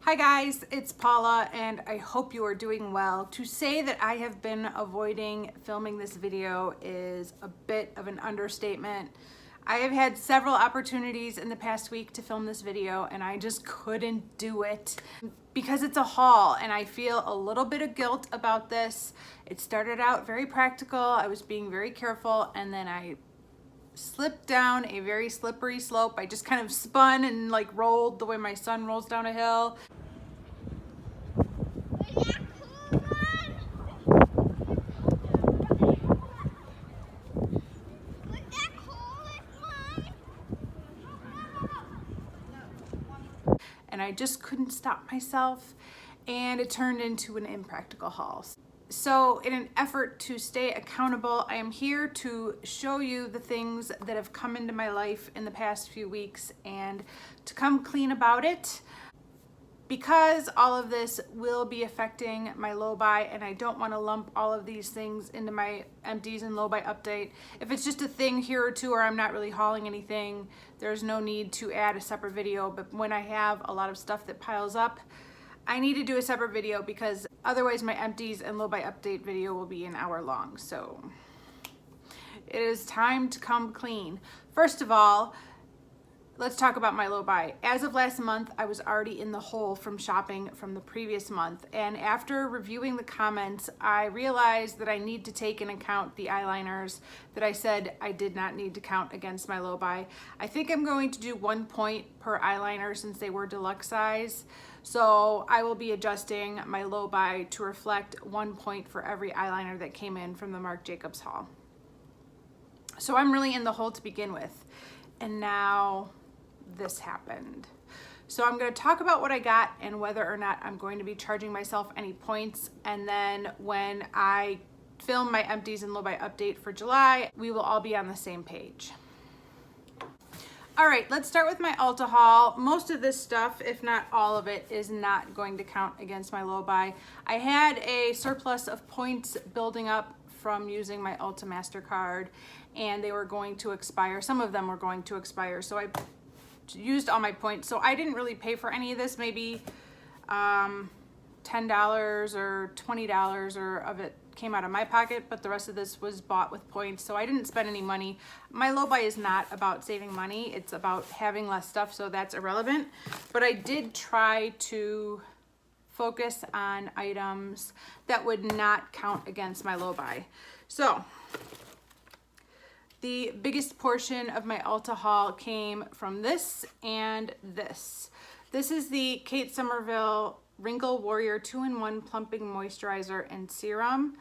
Hi guys, it's Paula and I hope you are doing well. To say that I have been avoiding filming this video is a bit of an understatement. I have had several opportunities in the past week to film this video and I just couldn't do it because it's a haul and I feel a little bit of guilt about this. It started out very practical, I was being very careful, and then I slipped down a very slippery slope. I just kind of spun and like rolled the way my son rolls down a hill. And I just couldn't stop myself and it turned into an impractical haul. So in an effort to stay accountable, I am here to show you the things that have come into my life in the past few weeks and to come clean about it, because all of this will be affecting my low buy and I don't want to lump all of these things into my empties and low buy update. If it's just a thing here or two or I'm not really hauling anything, there's no need to add a separate video. But when I have a lot of stuff that piles up, I need to do a separate video because otherwise my empties and low buy update video will be an hour long. So it is time to come clean. First of all, let's talk about my low buy. As of last month, I was already in the hole from shopping from the previous month. And after reviewing the comments, I realized that I need to take into account the eyeliners that I said I did not need to count against my low buy. I think I'm going to do 1 point per eyeliner since they were deluxe size. So I will be adjusting my low buy to reflect 1 point for every eyeliner that came in from the Marc Jacobs haul. So I'm really in the hole to begin with. And now this happened. So I'm going to talk about what I got and whether or not I'm going to be charging myself any points. And then when I film my empties and low buy update for July, we will all be on the same page. All right, let's start with my Ulta haul. Most of this stuff, if not all of it, is not going to count against my low buy. I had a surplus of points building up from using my Ulta MasterCard and they were going to expire. Some of them were going to expire, so I used all my points. So I didn't really pay for any of this, maybe $10 or $20 or of it came out of my pocket, but the rest of this was bought with points, so I didn't spend any money. My low buy is not about saving money, it's about having less stuff, so that's irrelevant. But I did try to focus on items that would not count against my low buy. So the biggest portion of my Ulta haul came from this and this. This is the Kate Somerville Wrinkle Warrior 2-in-1 Plumping Moisturizer and Serum.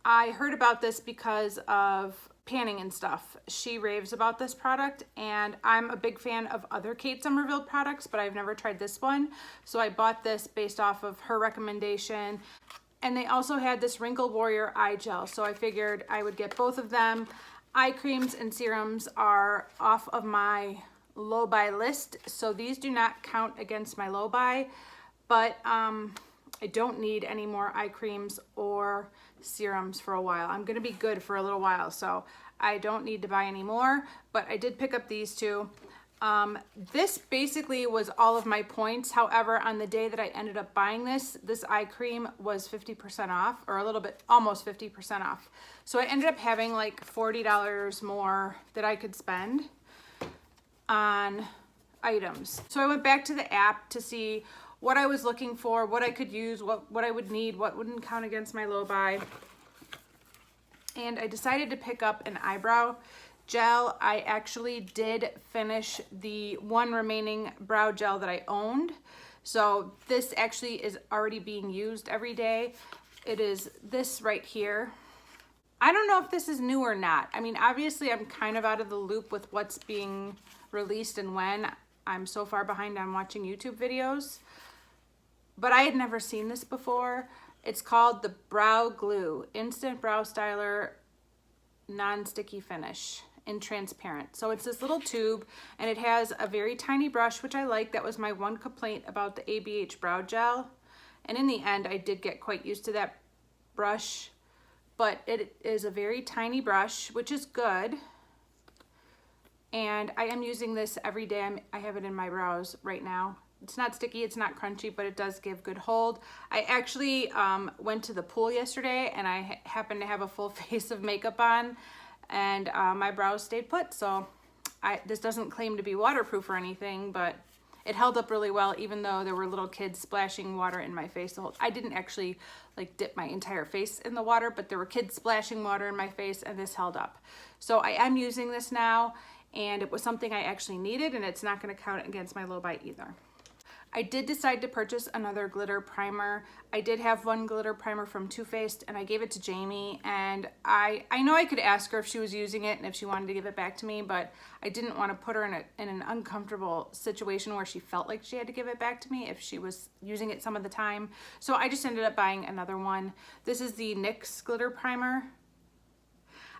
I heard about this because of panning and stuff. She raves about this product and I'm a big fan of other Kate Somerville products, but I've never tried this one. So I bought this based off of her recommendation. And they also had this Wrinkle Warrior eye gel, so I figured I would get both of them. Eye creams and serums are off of my low buy list, so these do not count against my low buy, but I don't need any more eye creams or serums for a while. I'm gonna be good for a little while, so I don't need to buy any more, but I did pick up these two. This basically was all of my points. However, on the day that I ended up buying this eye cream was 50% off, or a little bit, almost 50% off. So I ended up having like $40 more that I could spend on items. So I went back to the app to see what I was looking for, what I could use, what I would need, what wouldn't count against my low buy. And I decided to pick up an eyebrow gel. I actually did finish the one remaining brow gel that I owned. So this actually is already being used every day. It is this right here. I don't know if this is new or not. I mean, obviously I'm kind of out of the loop with what's being released and when. I'm so far behind on watching YouTube videos, but I had never seen this before. It's called the Brow Glue Instant Brow Styler Non-Sticky Finish in transparent. So it's this little tube and it has a very tiny brush, which I like. That was my one complaint about the ABH brow gel. And in the end, I did get quite used to that brush, but it is a very tiny brush, which is good. And I am using this every day. I have it in my brows right now. It's not sticky, it's not crunchy, but it does give good hold. I actually went to the pool yesterday and I happened to have a full face of makeup on, and my brows stayed put. So this doesn't claim to be waterproof or anything, but it held up really well, even though there were little kids splashing water in my face. I didn't actually like dip my entire face in the water, but there were kids splashing water in my face, and this held up. So I am using this now, and it was something I actually needed, and it's not going to count against my low buy either. I did decide to purchase another glitter primer. I did have one glitter primer from Too Faced, and I gave it to Jamie, and I know I could ask her if she was using it and if she wanted to give it back to me, but I didn't want to put her in an uncomfortable situation where she felt like she had to give it back to me if she was using it some of the time. So I just ended up buying another one. This is the NYX glitter primer.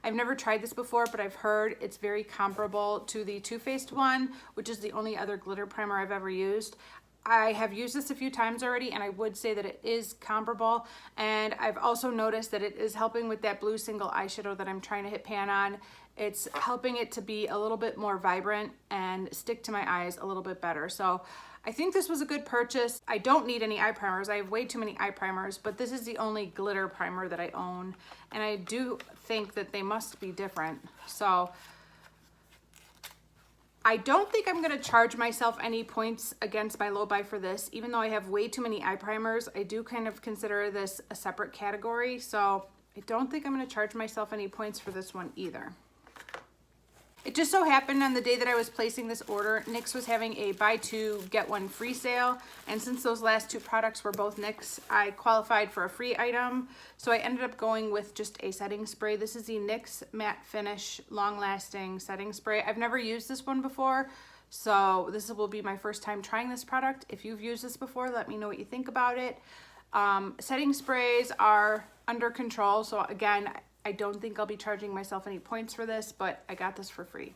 I've never tried this before, but I've heard it's very comparable to the Too Faced one, which is the only other glitter primer I've ever used. I have used this a few times already, and I would say that it is comparable. And I've also noticed that it is helping with that blue single eyeshadow that I'm trying to hit pan on. It's helping it to be a little bit more vibrant and stick to my eyes a little bit better. So I think this was a good purchase. I don't need any eye primers. I have way too many eye primers, but this is the only glitter primer that I own. And I do think that they must be different. So I don't think I'm gonna charge myself any points against my low buy for this. Even though I have way too many eye primers, I do kind of consider this a separate category. So I don't think I'm gonna charge myself any points for this one either. It just so happened on the day that I was placing this order, NYX was having a buy two, get one free sale. And since those last two products were both NYX, I qualified for a free item. So I ended up going with just a setting spray. This is the NYX Matte Finish Long Lasting Setting Spray. I've never used this one before, so this will be my first time trying this product. If you've used this before, let me know what you think about it. Setting sprays are under control, so again, I don't think I'll be charging myself any points for this, but I got this for free.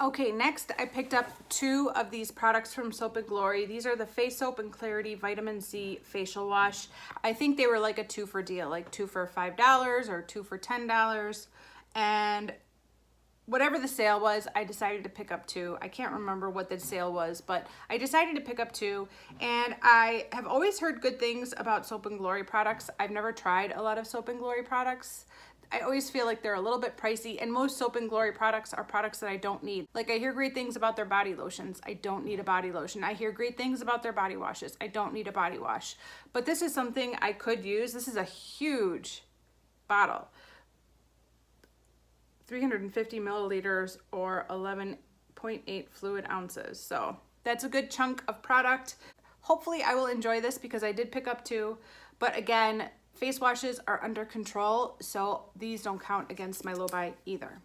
Okay, next I picked up two of these products from Soap & Glory. These are the Face Soap and Clarity Vitamin C Facial Wash. I think they were like a 2 for deal, like 2 for $5 or 2 for $10. And whatever the sale was, I decided to pick up two. I can't remember what the sale was, but I decided to pick up two. And I have always heard good things about Soap & Glory products. I've never tried a lot of Soap & Glory products. I always feel like they're a little bit pricey, and most Soap & Glory products are products that I don't need. Like, I hear great things about their body lotions. I don't need a body lotion. I hear great things about their body washes. I don't need a body wash. But this is something I could use. This is a huge bottle. 350 milliliters or 11.8 fluid ounces. So that's a good chunk of product. Hopefully I will enjoy this because I did pick up two. But again, face washes are under control, so these don't count against my low buy either.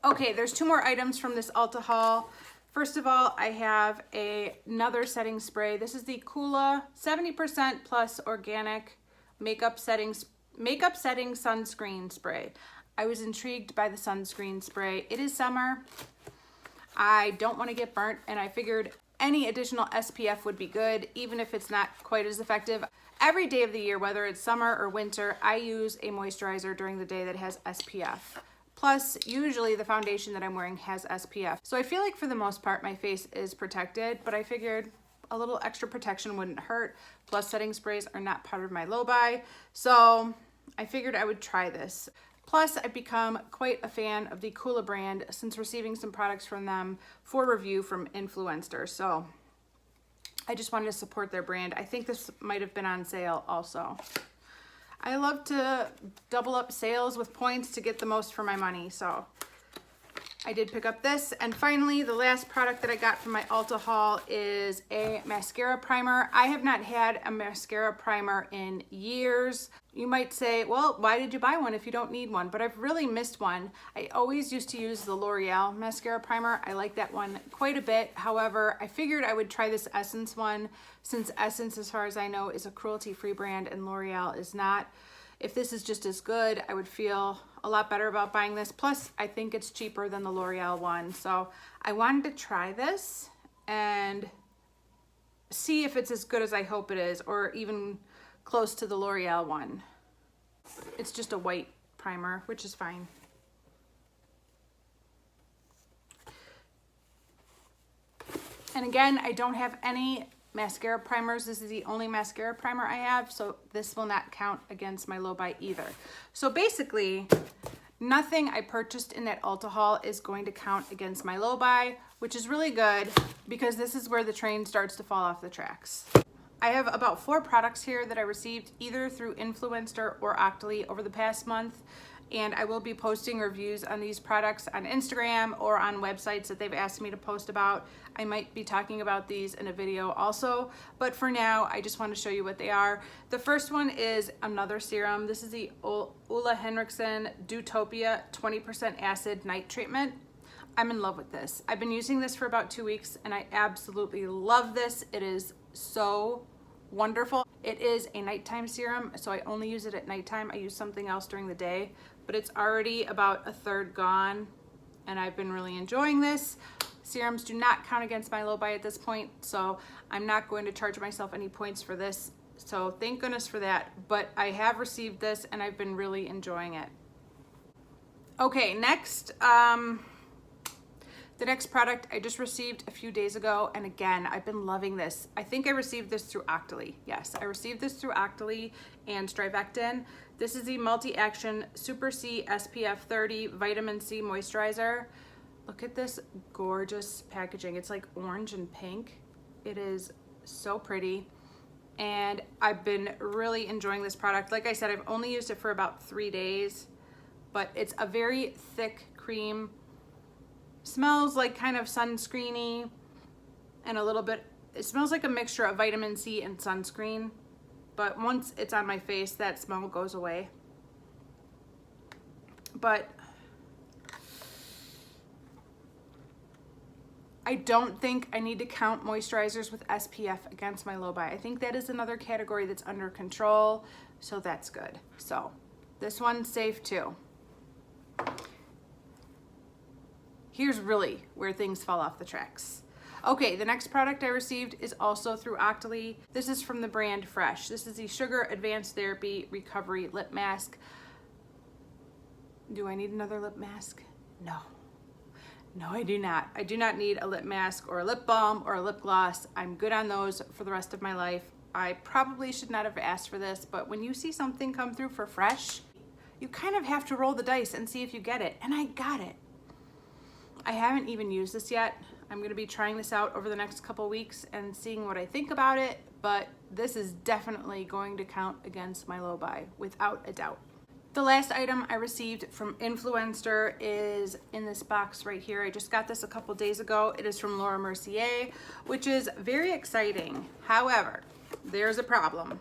Okay, there's two more items from this Ulta haul. First of all, I have another setting spray. This is the Kula 70% plus organic makeup setting sunscreen spray. I was intrigued by the sunscreen spray. It is summer. I don't want to get burnt, and I figured any additional SPF would be good, even if it's not quite as effective. Every day of the year, whether it's summer or winter, I use a moisturizer during the day that has SPF. Plus, usually the foundation that I'm wearing has SPF. So I feel like for the most part, my face is protected, but I figured a little extra protection wouldn't hurt. Plus, setting sprays are not part of my low buy. So I figured I would try this. Plus, I've become quite a fan of the Kula brand since receiving some products from them for review from Influenster. So I just wanted to support their brand. I think this might have been on sale also. I love to double up sales with points to get the most for my money, so I did pick up this. And finally, the last product that I got from my Ulta haul is a mascara primer. I have not had a mascara primer in years. You might say, well, why did you buy one if you don't need one? But I've really missed one. I always used to use the L'Oreal mascara primer. I like that one quite a bit. However, I figured I would try this Essence one, since Essence, as far as I know, is a cruelty-free brand and L'Oreal is not. If this is just as good, I would feel a lot better about buying this. Plus, I think it's cheaper than the L'Oreal one. So I wanted to try this and see if it's as good as I hope it is, or even close to the L'Oreal one. It's just a white primer, which is fine. And again, I don't have any mascara primers. This is the only mascara primer I have, so this will not count against my low buy either. So basically, nothing I purchased in that Ulta haul is going to count against my low buy, which is really good because this is where the train starts to fall off the tracks. I have about 4 products here that I received either through Influenster or Octoly over the past month, and I will be posting reviews on these products on Instagram or on websites that they've asked me to post about. I might be talking about these in a video also, but for now, I just want to show you what they are. The first one is another serum. This is the Ole Henriksen Dewtopia 20% Acid Night Treatment. I'm in love with this. I've been using this for about 2 weeks and I absolutely love this. It is so wonderful. It is a nighttime serum, so I only use it at nighttime. I use something else during the day, but it's already about a third gone and I've been really enjoying this. Serums do not count against my low buy at this point, so I'm not going to charge myself any points for this. So thank goodness for that, but I have received this and I've been really enjoying it. Okay, next, the next product I just received a few days ago, and again, I've been loving this. I think I received this through Octoly. Yes, I received this through Octoly and Strivectin. This is the Multi-Action Super C SPF 30 Vitamin C Moisturizer. Look at this gorgeous packaging. It's like orange and pink. It is so pretty, and I've been really enjoying this product. Like I said, I've only used it for about 3 days, but it's a very thick cream. Smells like kind of sunscreeny and a little bit, it smells like a mixture of vitamin C and sunscreen, but once it's on my face, that smell goes away. But I don't think I need to count moisturizers with SPF against my low buy. I think that is another category that's under control, so that's good. So this one's safe too. Here's really where things fall off the tracks. Okay, the next product I received is also through Octoly. This is from the brand Fresh. This is the Sugar Advanced Therapy Recovery Lip Mask. Do I need another lip mask? No. No, I do not. I do not need a lip mask or a lip balm or a lip gloss. I'm good on those for the rest of my life. I probably should not have asked for this, but when you see something come through for Fresh, you kind of have to roll the dice and see if you get it, and I got it. I haven't even used this yet. I'm gonna be trying this out over the next couple weeks and seeing what I think about it, but this is definitely going to count against my low buy, without a doubt. The last item I received from Influenster is in this box right here. I just got this a couple days ago. It is from Laura Mercier, which is very exciting. However, there's a problem.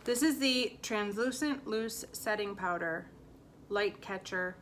This is the Translucent Loose Setting Powder Light Catcher.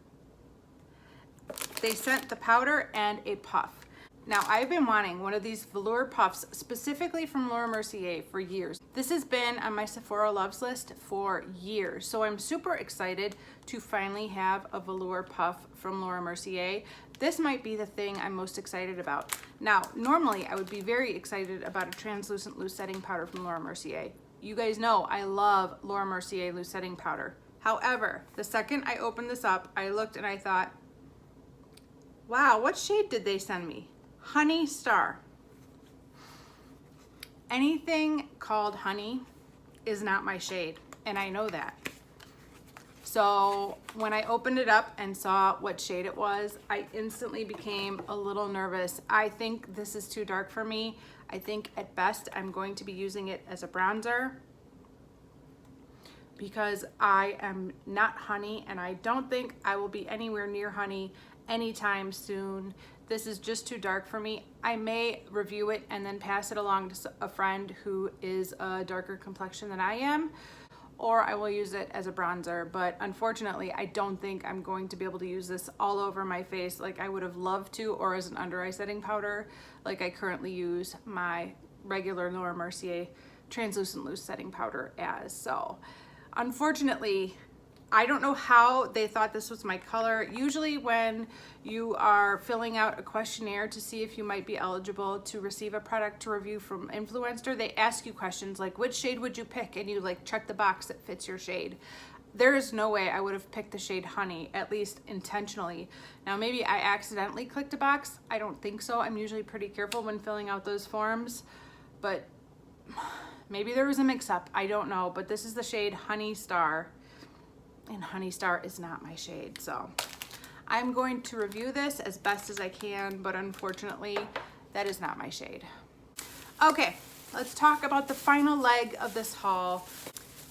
They sent the powder and a puff. Now, I've been wanting one of these velour puffs specifically from Laura Mercier for years. This has been on my Sephora loves list for years, so I'm super excited to finally have a velour puff from Laura Mercier. This might be the thing I'm most excited about. Now, normally I would be very excited about a translucent loose setting powder from Laura Mercier. You guys know I love Laura Mercier loose setting powder. However, the second I opened this up, I looked and I thought, wow, what shade did they send me? Honey Star. Anything called honey is not my shade, and I know that. So when I opened it up and saw what shade it was, I instantly became a little nervous. I think this is too dark for me. I think at best I'm going to be using it as a bronzer because I am not honey, and I don't think I will be anywhere near honey anytime soon. This is just too dark for me. I may review it and then pass it along to a friend who is a darker complexion than I am, or I will use it as a bronzer, but unfortunately I don't think I'm going to be able to use this all over my face like I would have loved to, or as an under eye setting powder like I currently use my regular Laura Mercier translucent loose setting powder as. So unfortunately, I don't know how they thought this was my color. Usually when you are filling out a questionnaire to see if you might be eligible to receive a product to review from Influenster, they ask you questions like, which shade would you pick? And you like check the box that fits your shade. there is no way I would have picked the shade Honey, at least intentionally. Now, maybe I accidentally clicked a box. I don't think so. I'm usually pretty careful when filling out those forms, but maybe there was a mix-up. I don't know, but this is the shade Honey Star, and Honey Star is not my shade. So I'm going to review this as best as I can, but unfortunately, that is not my shade. Okay, let's talk about the final leg of this haul,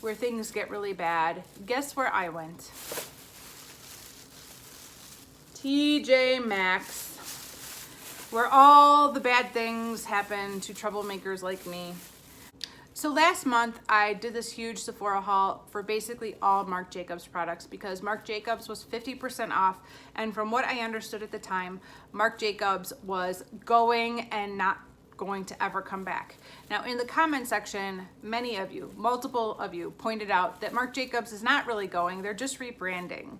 where things get really bad. Guess where I went? TJ Maxx, where all the bad things happen to troublemakers like me. So last month I did this huge Sephora haul for basically all Marc Jacobs products because Marc Jacobs was 50% off, and from what I understood at the time, Marc Jacobs was going and not going to ever come back. Now in the comment section, many of you, multiple of you, pointed out that Marc Jacobs is not really going, they're just rebranding.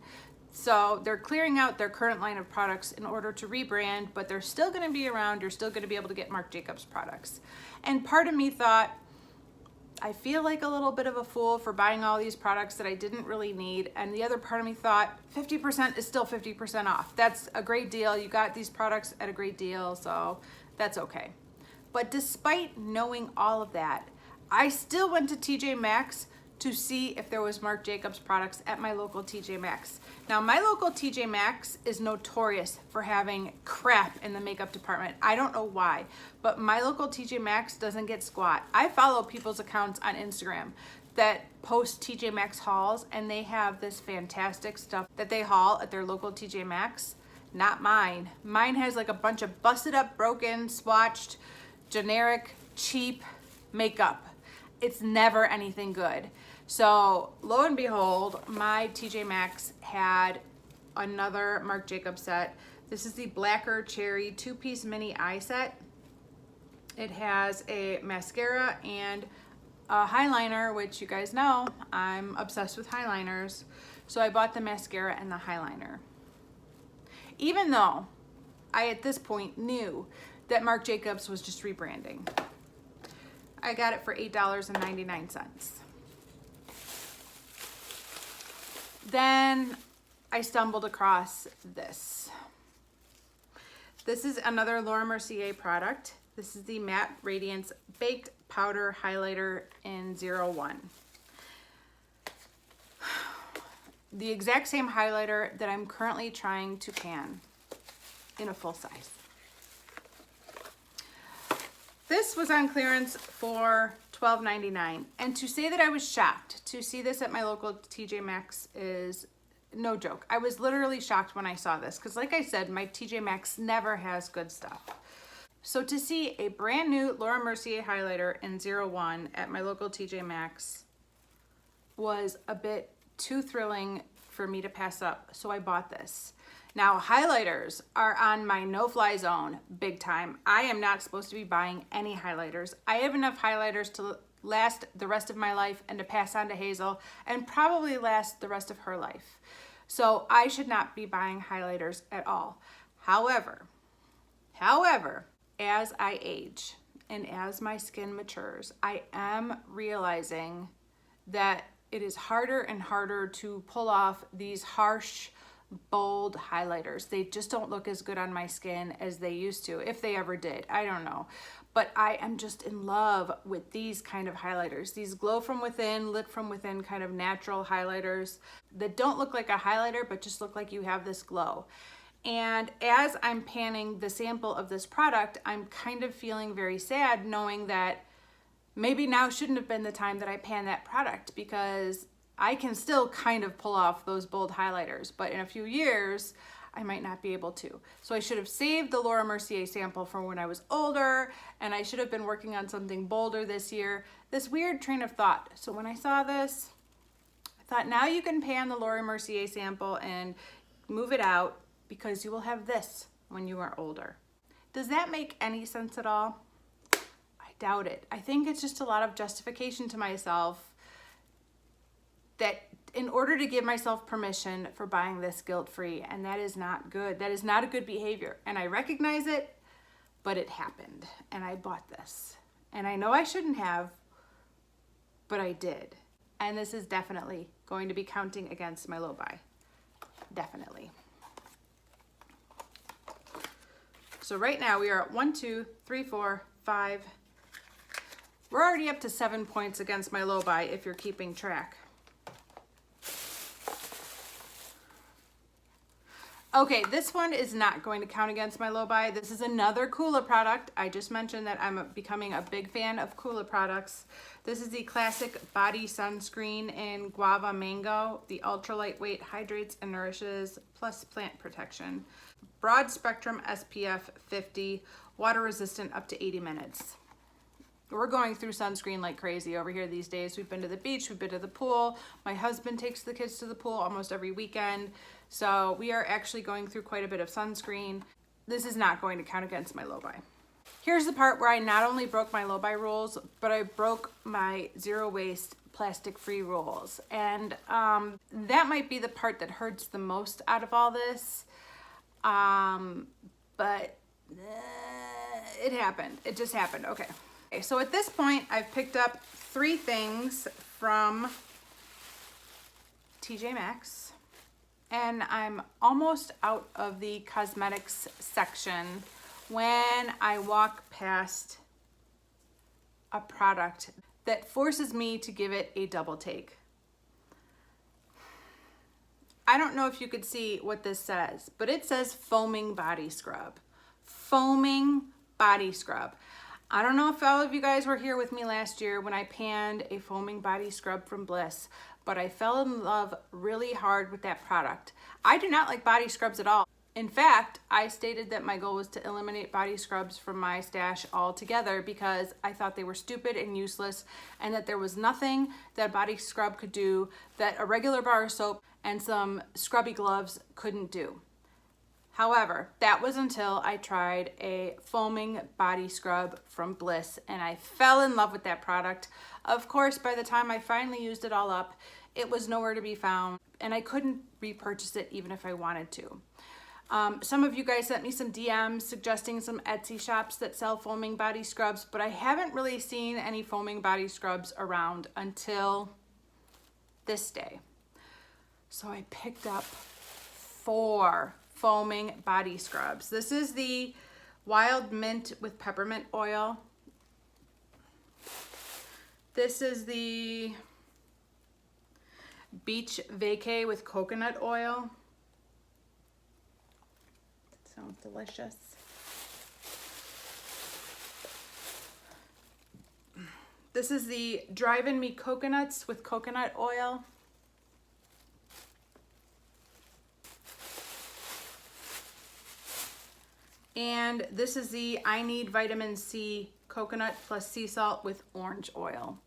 So they're clearing out their current line of products in order to rebrand, but they're still gonna be around, you're still gonna be able to get Marc Jacobs products. And part of me thought, I feel like a little bit of a fool for buying all these products that I didn't really need. And the other part of me thought 50% is still 50% off. That's a great deal. You got these products at a great deal, so that's okay. But despite knowing all of that, I still went to TJ Maxx to see if there was Marc Jacobs products at my local TJ Maxx. Now, my local TJ Maxx is notorious for having crap in the makeup department. I don't know why, but my local TJ Maxx doesn't get squat. I follow people's accounts on Instagram that post TJ Maxx hauls, and they have this fantastic stuff that they haul at their local TJ Maxx. Not mine. Mine has like a bunch of busted up, broken, swatched, generic, cheap makeup. It's never anything good. So lo and behold, my TJ Maxx had another Marc Jacobs set. This is the Blacker Cherry 2-piece mini eye set. It has a mascara and a highliner, which you guys know I'm obsessed with highliners. So I bought the mascara and the highliner. Even though I at this point knew that Marc Jacobs was just rebranding. I got it for $8.99. Then I stumbled across this. This is another Laura Mercier product. This is the Matte Radiance Baked Powder Highlighter in 01. The exact same highlighter that I'm currently trying to pan in a full size. This was on clearance for $12.99, and to say that I was shocked to see this at my local TJ Maxx is no joke. I was literally shocked when I saw this because, like I said, my TJ Maxx never has good stuff. So to see a brand new Laura Mercier highlighter in 01 at my local TJ Maxx was a bit too thrilling for me to pass up, so I bought this. Now, highlighters are on my no-fly zone big time. I am not supposed to be buying any highlighters. I have enough highlighters to last the rest of my life and to pass on to Hazel and probably last the rest of her life. So I should not be buying highlighters at all. However, as I age and as my skin matures, I am realizing that it is harder and harder to pull off these harsh, bold highlighters. They just don't look as good on my skin as they used to, if they ever did. I don't know. But I am just in love with these kind of highlighters. These glow from within, lit from within kind of natural highlighters that don't look like a highlighter, but just look like you have this glow. And as I'm panning the sample of this product, I'm kind of feeling very sad knowing that maybe now shouldn't have been the time that I pan that product, because I can still kind of pull off those bold highlighters, but in a few years, I might not be able to. So I should have saved the Laura Mercier sample from when I was older, and I should have been working on something bolder this year. This weird train of thought. So when I saw this, I thought now you can pan the Laura Mercier sample and move it out because you will have this when you are older. Does that make any sense at all? I doubt it. I think it's just a lot of justification to myself that in order to give myself permission for buying this guilt-free, and that is not good. That is not a good behavior, and I recognize it, but it happened, and I bought this. And I know I shouldn't have, but I did. And this is definitely going to be counting against my low buy. Definitely. So right now we are at 1, 2, 3, 4, 5. We're already up to 7 points against my low buy if you're keeping track. Okay, this one is not going to count against my low buy. This is another Coola product. I just mentioned that I'm becoming a big fan of Coola products. This is the classic body sunscreen in guava mango. The ultra lightweight hydrates and nourishes, plus plant protection. Broad spectrum SPF 50, water resistant up to 80 minutes. We're going through sunscreen like crazy over here these days. We've been to the beach, we've been to the pool. My husband takes the kids to the pool almost every weekend. So we are actually going through quite a bit of sunscreen. This is not going to count against my low buy. Here's the part where I not only broke my low buy rules, but I broke my zero waste plastic free rules. And that might be the part that hurts the most out of all this. But it happened. It just happened. Okay. So at this point, I've picked up 3 things from TJ Maxx, and I'm almost out of the cosmetics section when I walk past a product that forces me to give it a double take. I don't know if you could see what this says, but it says foaming body scrub. Foaming body scrub. I don't know if all of you guys were here with me last year when I panned a foaming body scrub from Bliss, but I fell in love really hard with that product. I do not like body scrubs at all. In fact, I stated that my goal was to eliminate body scrubs from my stash altogether because I thought they were stupid and useless, and that there was nothing that a body scrub could do that a regular bar of soap and some scrubby gloves couldn't do. However, that was until I tried a foaming body scrub from Bliss, and I fell in love with that product. Of course, by the time I finally used it all up, it was nowhere to be found, and I couldn't repurchase it even if I wanted to. Some of you guys sent me some DMs suggesting some Etsy shops that sell foaming body scrubs, but I haven't really seen any foaming body scrubs around until this day. So I picked up 4 foaming body scrubs. This is the wild mint with peppermint oil. This is the beach vacay with coconut oil. That sounds delicious. This is the Drive-In Me coconuts with coconut oil. And this is the I Need Vitamin C coconut plus sea salt with orange oil.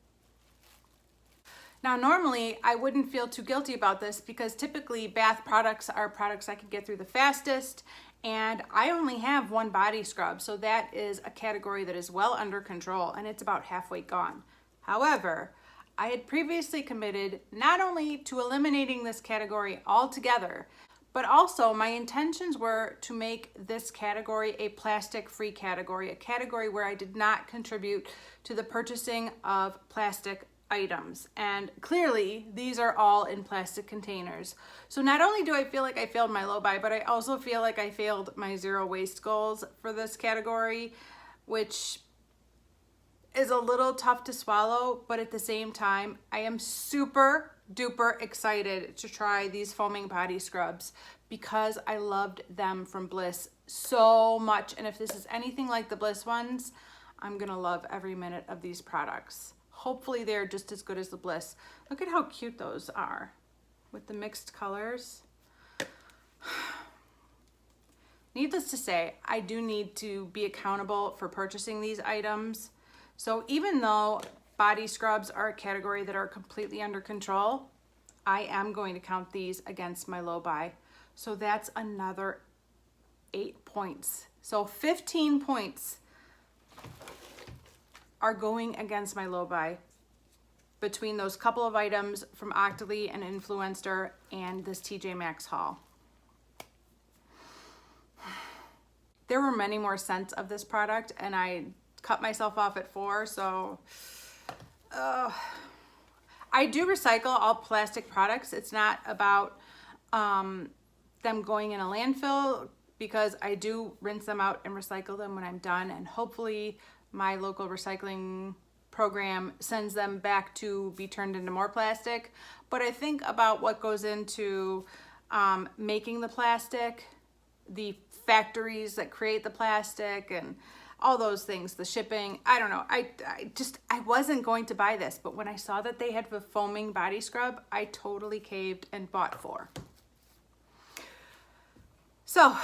Now, normally I wouldn't feel too guilty about this because typically bath products are products I can get through the fastest, and I only have 1 body scrub, so that is a category that is well under control, and it's about halfway gone. However, I had previously committed not only to eliminating this category altogether, but also my intentions were to make this category a plastic-free category, a category where I did not contribute to the purchasing of plastic items. And clearly, these are all in plastic containers. So not only do I feel like I failed my low buy, but I also feel like I failed my zero waste goals for this category, which is a little tough to swallow, but at the same time, I am super duper excited to try these foaming body scrubs because I loved them from Bliss so much. And if this is anything like the Bliss ones, I'm gonna love every minute of these products. Hopefully they're just as good as the Bliss. Look at how cute those are with the mixed colors. Needless to say, I do need to be accountable for purchasing these items. So even though body scrubs are a category that are completely under control, I am going to count these against my low buy. So that's another 8 points. So 15 points are going against my low buy between those couple of items from Octoly and Influenster and this TJ Maxx haul. There were many more scents of this product, and I cut myself off at 4, so I do recycle all plastic products. It's not about them going in a landfill, because I do rinse them out and recycle them when I'm done, and hopefully my local recycling program sends them back to be turned into more plastic. But I think about what goes into making the plastic, the factories that create the plastic, and all those things, the shipping. I don't know. I wasn't going to buy this, but when I saw that they had the foaming body scrub, I totally caved and bought 4. So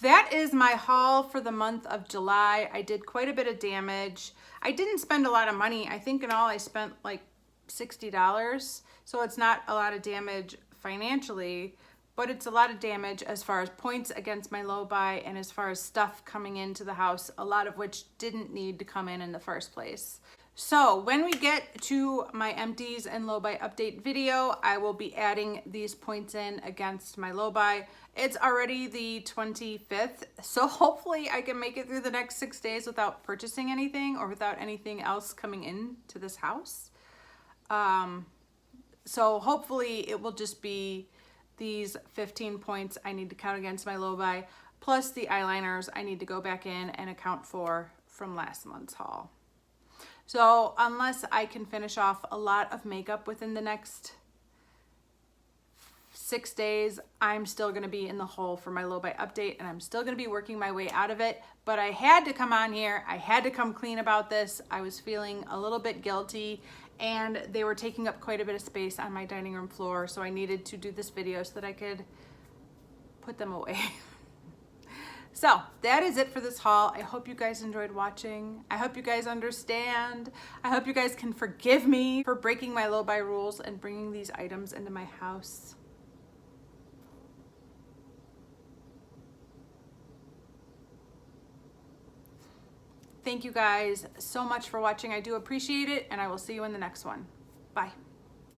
that is my haul for the month of July. I did quite a bit of damage. I didn't spend a lot of money. I think in all I spent like $60. So it's not a lot of damage financially, but it's a lot of damage as far as points against my low buy, and as far as stuff coming into the house, a lot of which didn't need to come in the first place. So when we get to my empties and low buy update video, I will be adding these points in against my low buy. It's already the 25th, so hopefully I can make it through the next 6 days without purchasing anything or without anything else coming into this house. So hopefully it will just be these 15 points I need to count against my low buy, plus the eyeliners I need to go back in and account for from last month's haul. So unless I can finish off a lot of makeup within the next 6 days, I'm still going to be in the hole for my low buy update, and I'm still going to be working my way out of it. But I had to come on here. I had to come clean about this. I was feeling a little bit guilty, and they were taking up quite a bit of space on my dining room floor. So I needed to do this video so that I could put them away. So that is it for this haul. I hope you guys enjoyed watching. I hope you guys understand. I hope you guys can forgive me for breaking my low buy rules and bringing these items into my house. Thank you guys so much for watching. I do appreciate it, and I will see you in the next one. Bye.